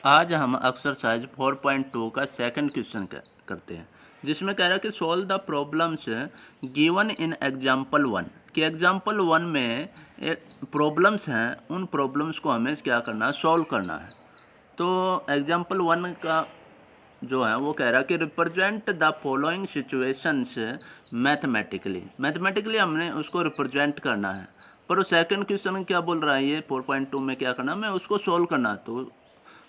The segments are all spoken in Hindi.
आज हम एक्सरसाइज 4.2 का सेकंड क्वेश्चन करते हैं, जिसमें कह रहा है कि solve the problems given in example 1। कि एग्जाम्पल 1 में प्रॉब्लम्स हैं, उन प्रॉब्लम्स को हमें क्या करना है, सॉल्व करना है। तो एग्जाम्पल 1 का जो है वो कह रहा है कि represent the following situations mathematically हमने उसको रिप्रेजेंट करना है। पर वो सेकंड क्वेश्चन क्या बोल रहा है, ये 4.2 में क्या करना है, हमें उसको सॉल्व करना है। तो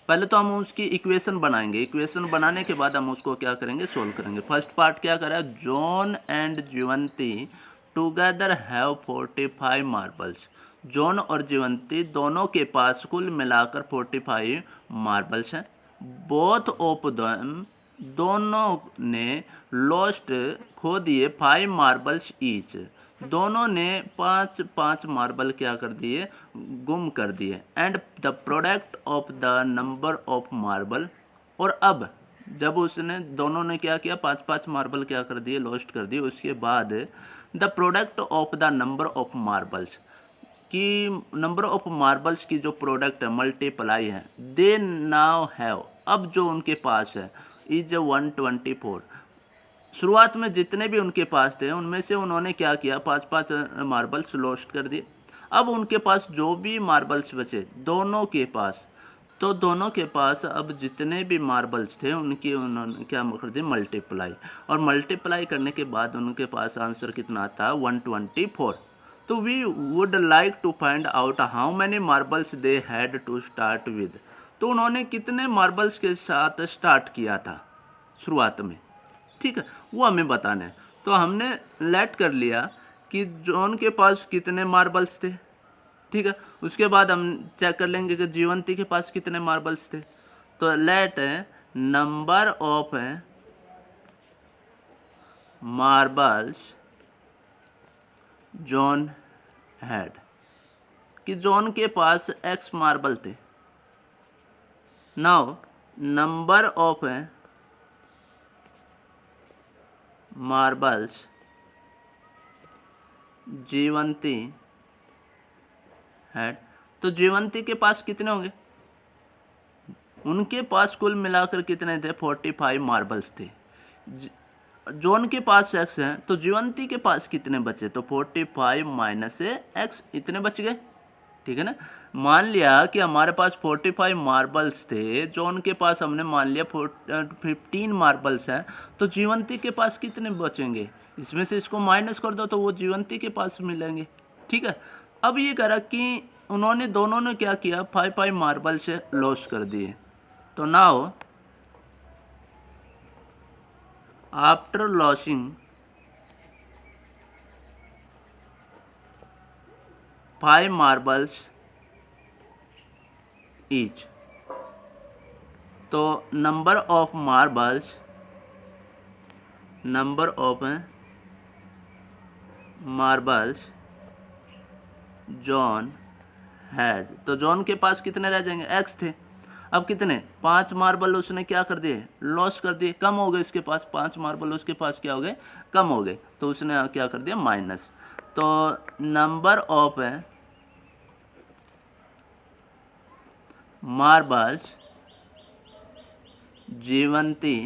पहले तो हम उसकी इक्वेशन बनाएंगे, इक्वेशन बनाने के बाद हम उसको क्या करेंगे, सोल्व करेंगे। फर्स्ट पार्ट क्या करा, John and Jeevanti together have 45 marbles. John और जीवंती दोनों के पास कुल मिलाकर 45 मार्बल्स हैं। बोथ ऑफ देम, दोनों ने लॉस्ट, खो दिए, 5 मार्बल्स ईच। दोनों ने 5 मार्बल क्या कर दिए, गुम कर दिए। And the product of the number of marble, और अब जब उसने दोनों ने क्या किया, 5 मार्बल क्या कर दिए, लॉस्ट कर दिए। उसके बाद the product of the number of marbles, कि नंबर ऑफ मार्बल्स की जो प्रोडक्ट है, मल्टीप्लाई है, दे नाउ हैव, अब जो उनके पास है, इज 124। शुरुआत में जितने भी उनके पास थे उनमें से उन्होंने क्या किया, 5 मार्बल्स लॉस्ट कर दिए। अब उनके पास जो भी मार्बल्स बचे दोनों के पास, तो दोनों के पास अब जितने भी मार्बल्स थे उनकी उन्होंने क्या कर दिया, मल्टीप्लाई। और मल्टीप्लाई करने के बाद उनके पास आंसर कितना आता है, 124। तो we would like to find out how many marbles they had to start with. तो उन्होंने कितने मार्बल्स के साथ स्टार्ट किया था शुरुआत में, ठीक है, वो हमें बताना है। तो हमने लेट कर लिया कि जॉन के पास कितने मार्बल्स थे, ठीक है। उसके बाद हम चेक कर लेंगे कि जीवंती के पास कितने मार्बल्स थे। तो let number of marbles John had, कि जॉन के पास x मार्बल थे। Now number of marbles Jeevanti had, तो जीवंती के पास कितने होंगे, उनके पास कुल मिलाकर कितने थे, 45 मार्बल्स थे। जॉन के पास x है, तो जीवंती के पास कितने बचे, तो 45 माइनस x, इतने बच गए, ठीक है ना। मान लिया कि हमारे पास 45 मार्बल्स थे, जॉन के पास हमने मान लिया 15 मार्बल्स हैं, तो जीवंती के पास कितने बचेंगे, इसमें से इसको माइनस कर दो तो वो जीवंती के पास मिलेंगे, ठीक है। अब ये करा कि उन्होंने दोनों ने क्या किया, 5 मार्बल से लॉस कर दिए। तो now after losing 5 marbles each, तो number of marbles John has, तो जॉन के पास कितने रह जाएंगे, x थे। अब कितने, 5 मार्बल उसने क्या कर दिए, लॉस कर दिए, कम हो गए इसके पास, 5 मार्बल उसके पास क्या हो गए, कम हो गए, तो उसने क्या कर दिया, माइनस। तो नंबर ऑफ मार्बल्स जीवंती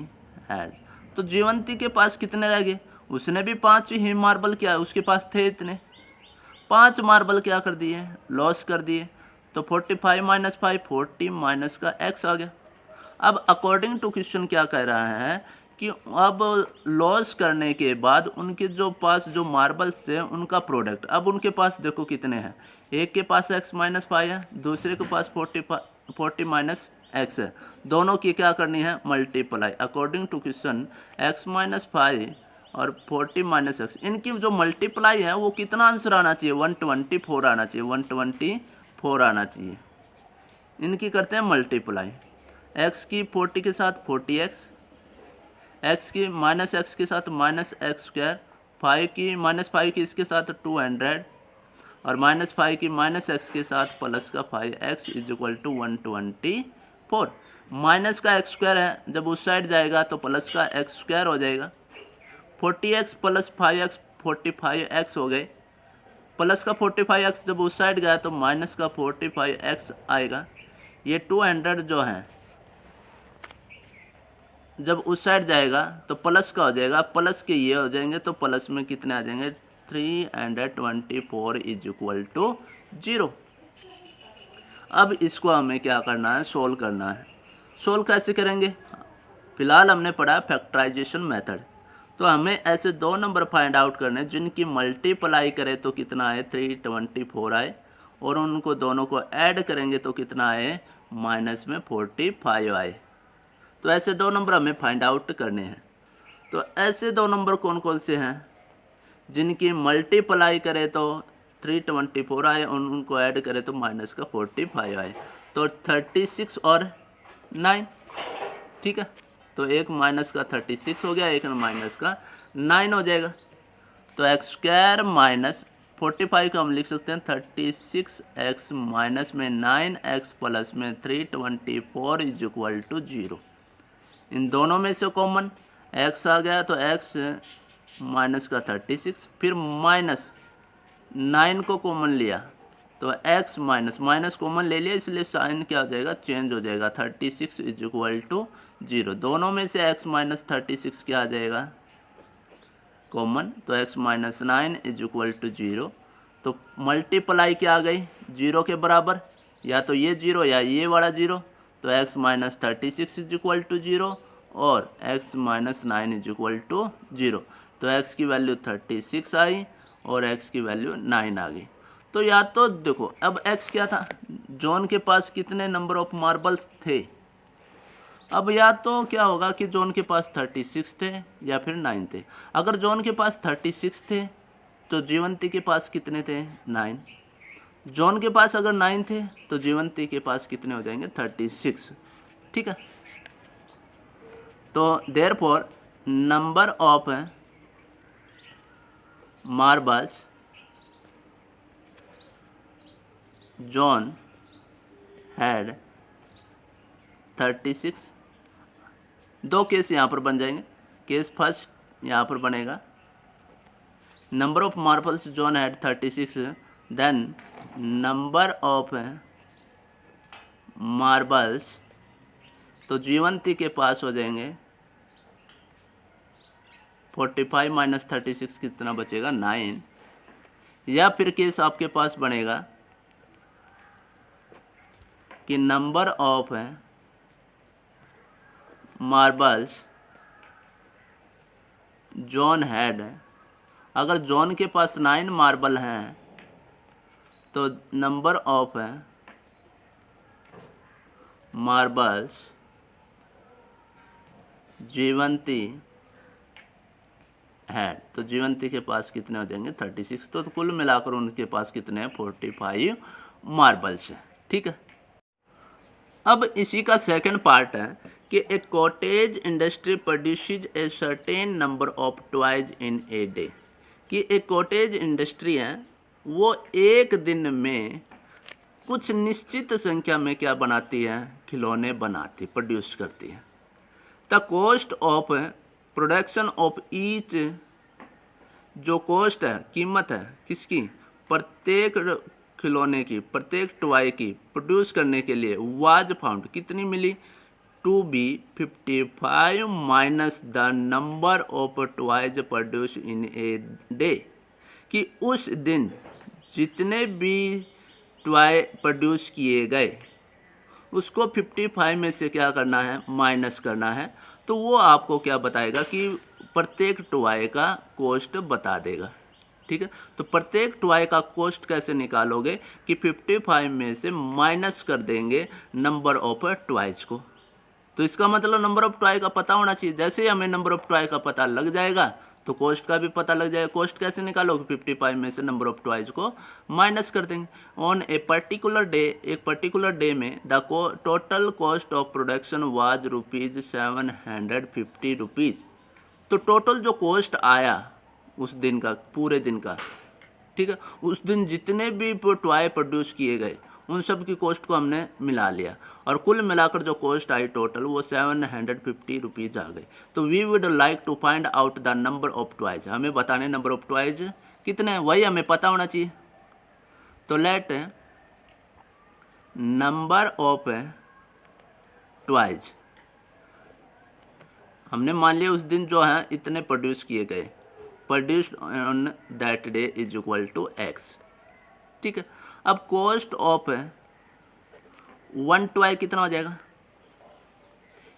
हैज, तो जीवंती के पास कितने रह गए, उसने भी 5 ही मार्बल, क्या उसके पास थे इतने, 5 मार्बल क्या कर दिए, लॉस कर दिए। तो 45 माइनस 5, 40 माइनस का x आ गया। अब अकॉर्डिंग टू क्वेश्चन क्या कह रहा है कि अब लॉस करने के बाद उनके जो पास जो मार्बल्स थे उनका प्रोडक्ट, अब उनके पास देखो कितने हैं, एक के पास x माइनस 5 है, दूसरे के पास 40 माइनस x है, दोनों की क्या करनी है, multiply. According to question x minus 5 और 40 माइनस एक्स, इनकी जो मल्टीप्लाई है वो कितना आंसर आना चाहिए, 124 आना चाहिए, 124 आना चाहिए। इनकी करते हैं मल्टीप्लाई, x की 40 के साथ 40x, x की माइनस एक्स के साथ माइनस एक्स स्क्वायर, 5 की माइनस 5 की इसके साथ 200, और माइनस 5 की माइनस एक्स के साथ प्लस का 5x is equal to 124। Minus का एक्स स्क्वायर है, जब उस साइड जाएगा तो प्लस का एक्स स्क्वायर हो जाएगा, 40x प्लस 5x 45x हो गए, प्लस का 45x जब उस साइड गया तो माइनस का 45x आएगा। ये 200 जो है जब उस साइड जाएगा तो प्लस का हो जाएगा, प्लस के ये हो जाएंगे तो प्लस में कितने आ जाएंगे 324 इज इक्वल टू 0। अब इसको हमें क्या करना है, सोल्व करना है। सोल्व कैसे करेंगे, फिलहाल हमने पढ़ा फैक्टराइजेशन मेथड। तो हमें ऐसे दो नंबर फाइंड आउट करने जिनकी मल्टीप्लाई करें तो कितना आए 324 आए, और उनको दोनों को ऐड करेंगे तो कितना आए माइनस में 45 आए। तो ऐसे दो नंबर हमें फाइंड आउट करने हैं। तो ऐसे दो नंबर कौन कौन से हैं जिनकी मल्टीप्लाई करें तो 324 आए और उनको ऐड करें तो माइनस का 45 आए। तो 36 और 9, ठीक है। तो एक माइनस का 36 हो गया, एक माइनस का 9 हो जाएगा। तो एक्स स्क्वायर माइनस 45 का हम लिख सकते हैं 36x माइनस में 9x प्लस में 324 इज इक्वल टू 0। इन दोनों में से कॉमन x आ गया तो x माइनस का 36, फिर माइनस 9 को कॉमन लिया तो x माइनस माइनस कॉमन ले लिया, इसलिए साइन क्या हो जाएगा चेंज हो जाएगा 36 इज इक्वल टू 0। दोनों में से x माइनस 36 क्या आ जाएगा कॉमन, तो x minus 9 is equal to 0। तो मल्टीप्लाई क्या आ गई 0 के बराबर, या तो ये 0 या ये वाला 0। तो x minus 36 is equal to 0 और x minus 9 is equal to 0। तो x की वैल्यू 36 आई और x की वैल्यू 9 आ गई। तो या तो देखो अब x क्या था, जॉन के पास कितने नंबर ऑफ मार्बल्स थे। अब या तो क्या होगा कि जॉन के पास 36 थे या फिर 9 थे। अगर जॉन के पास 36 थे तो जीवंती के पास कितने थे 9। जॉन के पास अगर 9 थे तो जीवंती के पास कितने हो जाएंगे 36, ठीक है। तो therefore number of marbles John had 36। दो केस यहाँ पर बन जाएंगे। केस फर्स्ट यहाँ पर बनेगा number of marbles John had 36, then number of marbles तो जीवंती के पास हो जाएंगे 45 माइनस 36 कितना बचेगा 9। या फिर केस आपके पास बनेगा कि number of marbles John had, अगर जॉन के पास 9 मार्बल हैं तो number of marbles Jeevanti had, तो जीवंती के पास कितने हो जाएंगे 36। तो कुल मिलाकर उनके पास कितने हैं 45 मार्बल्स हैं, ठीक है। अब इसी का सेकंड पार्ट है कि a cottage industry produces a certain number of toys in a day. कि एक कॉटेज इंडस्ट्री है वो एक दिन में कुछ निश्चित संख्या में क्या बनाती है खिलौने बनाती प्रोड्यूस करती है। The cost of production of each, जो कॉस्ट है कीमत है किसकी प्रत्येक खिलौने की प्रत्येक टॉय की प्रोड्यूस करने के लिए वाज फाउंड कितनी मिली to be 55 minus the number of toys produce in a day. कि उस दिन जितने भी टॉय प्रोड्यूस किए गए उसको 55 में से क्या करना है माइनस करना है। तो वो आपको क्या बताएगा कि प्रत्येक टॉय का कॉस्ट बता देगा, ठीक है। तो प्रत्येक टॉय का कॉस्ट कैसे निकालोगे कि 55 में से माइनस कर देंगे नंबर ऑफ टॉयज को। तो इसका मतलब नंबर ऑफ टॉय का पता होना चाहिए। जैसे ही हमें नंबर ऑफ टॉय का पता लग जाएगा तो कॉस्ट का भी पता लग जाएगा। कॉस्ट कैसे निकालोगे 55 में से नंबर ऑफ टॉयज को माइनस कर देंगे। ऑन ए पर्टिकुलर डे, एक पर्टिकुलर डे में the total cost of production was ₹750। तो टोटल जो कॉस्ट आया उस दिन का पूरे दिन का, ठीक है, उस दिन जितने भी टॉय प्रोड्यूस किए गए उन सब की कॉस्ट को हमने मिला लिया और कुल मिलाकर जो कॉस्ट आई टोटल वो ₹750 आ गई। तो we would like to find out the number of toys, हमें बताने नंबर ऑफ टॉयज कितने हैं वही हमें पता होना चाहिए। तो लेट नंबर ऑफ टॉयज हमने मान लिया उस दिन जो है इतने प्रोड्यूस किए गए, produced on that day is equal to x. ठीक है, अब कॉस्ट ऑफ 1 टॉय कितना हो जाएगा,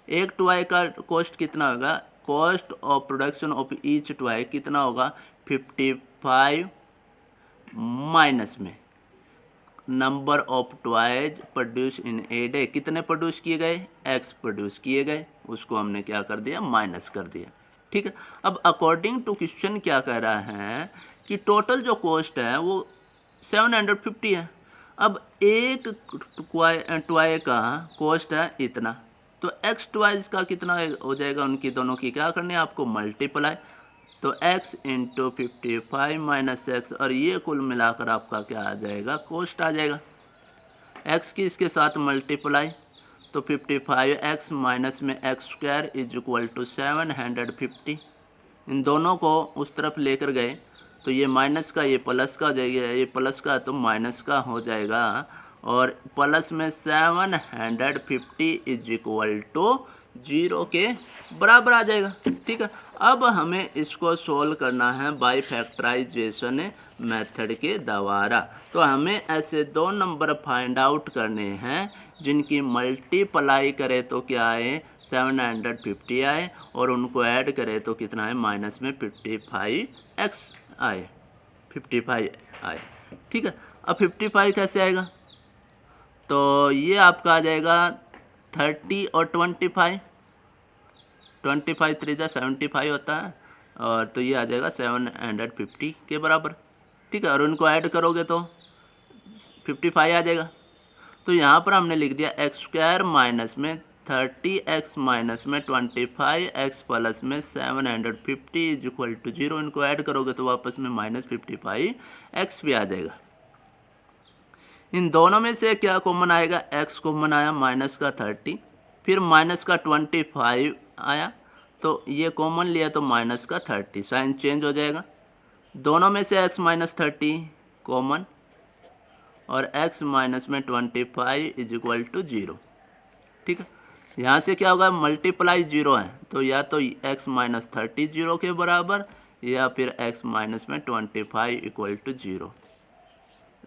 एक टॉय का कॉस्ट कितना होगा, cost of production of each toy कितना होगा 55 माइनस में number of toys produce in a day, कितने प्रोड्यूस किए गए, एक्स प्रोड्यूस किए गए, उसको हमने क्या कर दिया, माइनस कर दिया। ठीक है, अब अकॉर्डिंग टू क्वेश्चन क्या कह रहा है कि टोटल जो कॉस्ट है वो 750 है। अब एक टॉय का कॉस्ट है इतना, तो एक्स टॉयज का कितना हो जाएगा, उनकी दोनों की क्या करनी है आपको, मल्टीप्लाई। तो x इंटू 55 माइनस एक्स, और ये कुल मिलाकर आपका क्या आ जाएगा, कॉस्ट आ जाएगा। x की इसके साथ मल्टीप्लाई, तो 55x माइनस में x square is equal to 750। इन दोनों को उस तरफ लेकर गए तो ये माइनस का ये प्लस का हो जाएगा, ये प्लस का तो माइनस का हो जाएगा, और प्लस में 750 इज इक्वल टू 0 के बराबर आ जाएगा। ठीक है, अब हमें इसको सोल्व करना है बाय फैक्टराइजेशन मेथड के द्वारा। तो हमें ऐसे दो नंबर फाइंड आउट करने हैं जिनकी मल्टीप्लाई करें तो क्या आए, 750 आए, और उनको ऐड करें तो कितना है, माइनस में 55x आए, 55 आए। ठीक है, अब 55 कैसे आएगा, तो ये आपका आ जाएगा 30 और 25, 25 3 75 होता है, और तो ये आ जाएगा 750 के बराबर। ठीक है, और उनको ऐड करोगे तो 55 आ जाएगा। तो यहाँ पर हमने लिख दिया एक्स स्क्वायर माइनस में 30x माइनस में 25x प्लस में 750 इज इक्वल टू 0। इनको ऐड करोगे तो वापस में माइनस 55x भी आ जाएगा। इन दोनों में से क्या कॉमन आएगा, x कॉमन आया, माइनस का 30, फिर माइनस का 25 आया, तो ये कॉमन लिया तो माइनस का 30, साइन चेंज हो जाएगा। दोनों में से x माइनस 30 कॉमन, और x माइनस में 25 इज इक्वल टू 0। ठीक है, यहाँ से क्या होगा, मल्टीप्लाई 0 है, तो या तो x माइनस 30 0 के बराबर, या फिर x माइनस में 25 इक्वल टू 0।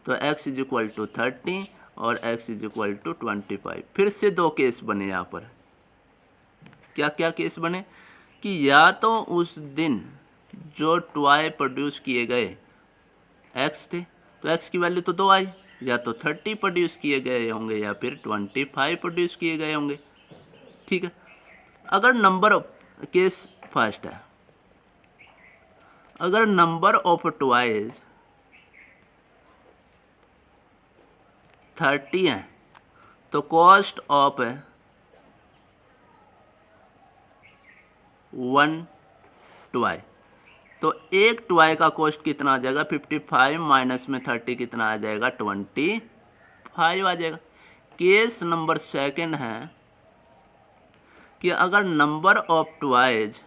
तो x इज इक्वल टू 30 और x इज इक्वल टू 25। फिर से दो केस बने यहाँ पर, क्या क्या केस बने कि या तो उस दिन जो टॉय प्रोड्यूस किए गए x थे, तो x की वैल्यू तो 2 आई, या तो 30 प्रोड्यूस किए गए होंगे या फिर 25 प्रोड्यूस किए गए होंगे। ठीक है, अगर नंबर केस फर्स्ट है, अगर नंबर ऑफ टॉयज 30 है तो कॉस्ट ऑफ 1 टॉय, तो एक टॉय का कॉस्ट कितना आ जाएगा, 55 माइनस में 30 कितना आ जाएगा, 25 आ जाएगा। केस नंबर सेकंड है कि अगर नंबर ऑफ टॉयज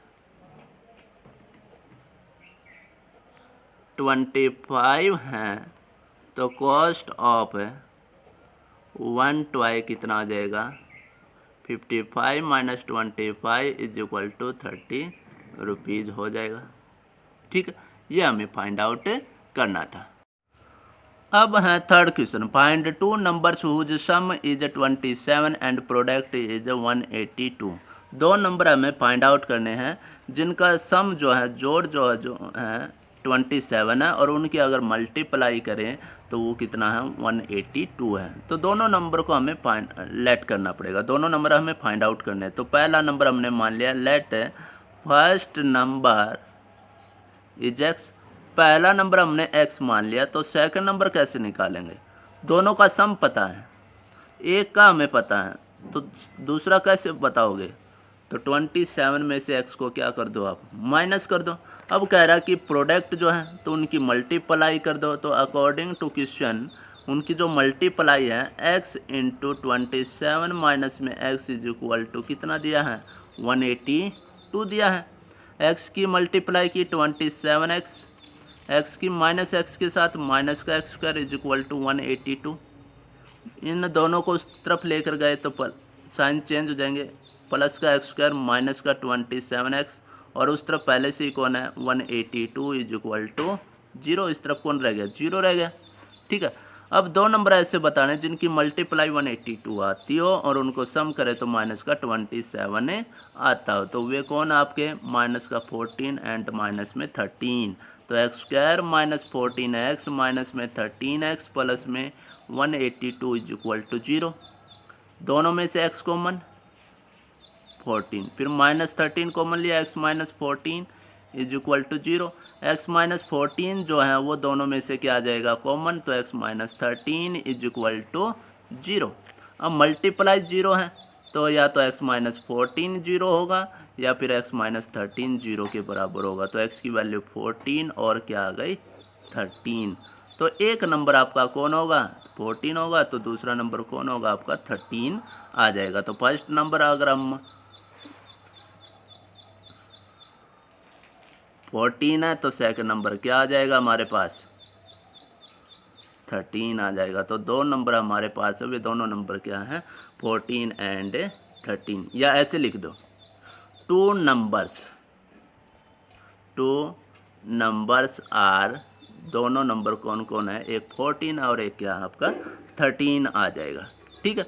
25 हैं तो कॉस्ट ऑफ 1 टॉय कितना आ जाएगा, 55 minus 25 is equal to 30 rupees हो जाएगा। ठीक है, ये हमें फाइंड आउट करना था। अब है third question, find two numbers whose sum is 27 and product is 182। दो नंबर हमें फाइंड आउट करने हैं जिनका सम जो है, जोड़ जो है 27 है, और उनकी अगर मल्टीप्लाई करें तो वो कितना है, 182 है। तो दोनों नंबर को हमें लेट करना पड़ेगा, दोनों नंबर हमें फाइंड आउट करने हैं। तो पहला नंबर हमने मान लिया, let first number is x, पहला नंबर हमने x मान लिया, तो सेकंड नंबर कैसे निकालेंगे, दोनों का सम पता है, एक का हमें पता है, तो दूसरा कैसे बताओगे, तो 27 में से x को क्या कर दो आप, माइनस कर दो। अब कह रहा कि प्रोडक्ट जो है तो उनकी मल्टीप्लाई कर दो, तो अकॉर्डिंग टू क्वेश्चन उनकी जो मल्टीप्लाई है x इंटू 27 माइनस में x इज इक्वल टू कितना दिया है, 182 दिया है। x की मल्टीप्लाई की 27x, x की माइनस x के साथ माइनस का x square is equal to 182। इन दोनों को उस तरफ लेकर गए तो साइन चेंज हो जाएंगे, प्लस का एक्स स्क्वायर माइनस का 27x, और उस तरफ पहले से ही कौन है 182 इज इक्वल टू 0, इस तरफ कौन रह गया 0 रह गया। ठीक है, अब दो नंबर ऐसे बताने हैं जिनकी मल्टीप्लाई 182 आती हो और उनको सम करे तो माइनस का 27 आता हो, तो वे कौन आपके माइनस का 14 एंड माइनस में 13, तो x square minus 14x minus में 13x प्लस में 182 इज इक्वल टू 0, दोनों में से x कॉमन 14, फिर माइनस 13 कॉमन लिया, x minus 14 is equal to 0, x minus 14 जो है वो दोनों में से क्या आ जाएगा कॉमन, तो x minus 13 is equal to 0। अब मल्टीप्लाई 0 है तो या तो x माइनस 14 0 होगा या फिर x माइनस 13 0 के बराबर होगा, तो x की वैल्यू 14 और क्या आ गई 13, तो एक नंबर आपका कौन होगा 14 होगा, तो दूसरा नंबर कौन होगा आपका 13 आ जाएगा। तो फर्स्ट नंबर अगर हम 14 है तो सेकंड नंबर क्या आ जाएगा हमारे पास 13 आ जाएगा। तो दो नंबर हमारे पास है, वे दोनों नंबर क्या हैं 14 एंड 13, या ऐसे लिख दो टू नंबर्स आर, दोनों नंबर कौन कौन है, एक 14 और एक क्या आपका 13 आ जाएगा। ठीक है,